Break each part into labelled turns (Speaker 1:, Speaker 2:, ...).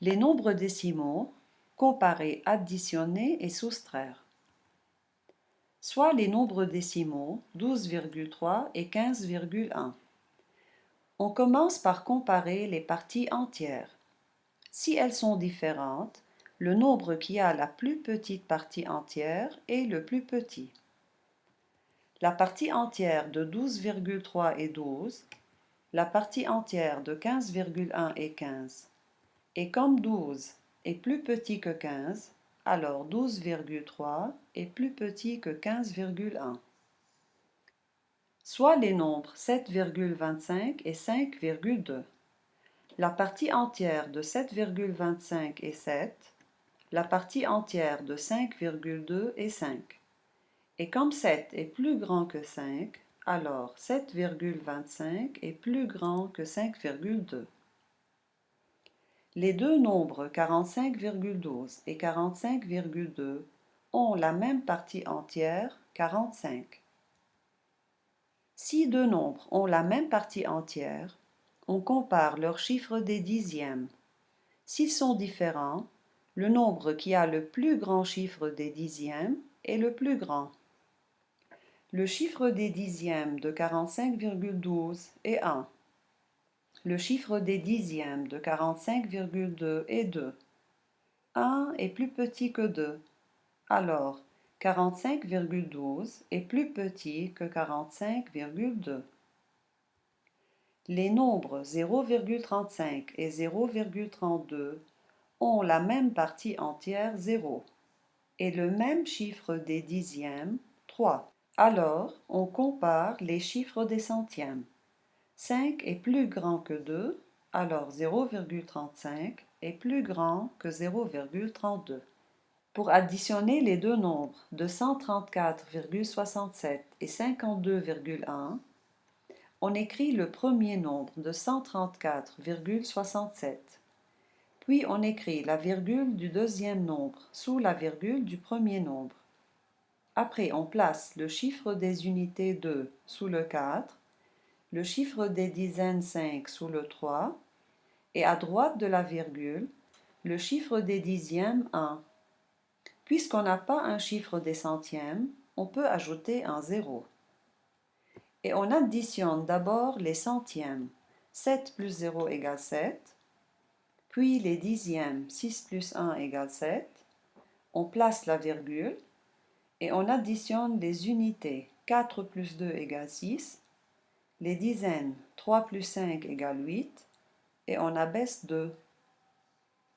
Speaker 1: Les nombres décimaux, comparer, additionner et soustraire. Soit les nombres décimaux 12,3 et 15,1. On commence par comparer les parties entières. Si elles sont différentes, le nombre qui a la plus petite partie entière est le plus petit. La partie entière de 12,3 est 12, la partie entière de 15,1 est 15. Et comme 12 est plus petit que 15, alors 12,3 est plus petit que 15,1. Soit les nombres 7,25 et 5,2. La partie entière de 7,25 est 7, la partie entière de 5,2 est 5. Et comme 7 est plus grand que 5, alors 7,25 est plus grand que 5,2. Les deux nombres 45,12 et 45,2 ont la même partie entière, 45. Si deux nombres ont la même partie entière, on compare leurs chiffres des dixièmes. S'ils sont différents, le nombre qui a le plus grand chiffre des dixièmes est le plus grand. Le chiffre des dixièmes de 45,12 est 1. Le chiffre des dixièmes de 45,2 est 2. 1 est plus petit que 2. Alors, 45,12 est plus petit que 45,2. Les nombres 0,35 et 0,32 ont la même partie entière 0 et le même chiffre des dixièmes 3. Alors, on compare les chiffres des centièmes. 5 est plus grand que 2, alors 0,35 est plus grand que 0,32. Pour additionner les deux nombres de 134,67 et 52,1, on écrit le premier nombre de 134,67. Puis on écrit la virgule du deuxième nombre sous la virgule du premier nombre. Après, on place le chiffre des unités 2 sous le 4, le chiffre des dizaines 5 sous le 3, et à droite de la virgule, le chiffre des dixièmes 1. Puisqu'on n'a pas un chiffre des centièmes, on peut ajouter un 0. Et on additionne d'abord les centièmes. 7 plus 0 égale 7. Puis les dixièmes, 6 plus 1 égale 7. On place la virgule et on additionne les unités. 4 plus 2 égale 6. Les dizaines, 3 plus 5 égale 8. Et on abaisse 2.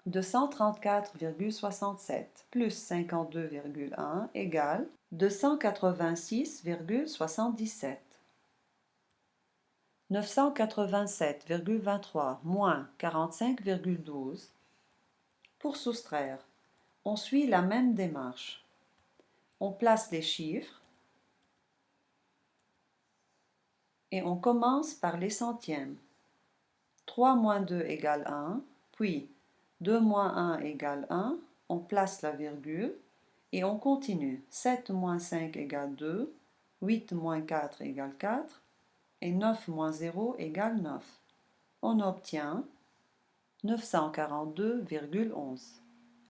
Speaker 1: 234,67 plus 52,1 égale 286,77. 987,23 moins 45,12. Pour soustraire, on suit la même démarche. On place les chiffres et on commence par les centièmes. 3 moins 2 égale 1, puis 2 moins 1 égale 1, on place la virgule et on continue. 7 moins 5 égale 2, 8 moins 4 égale 4 et 9 moins 0 égale 9. On obtient 942,11.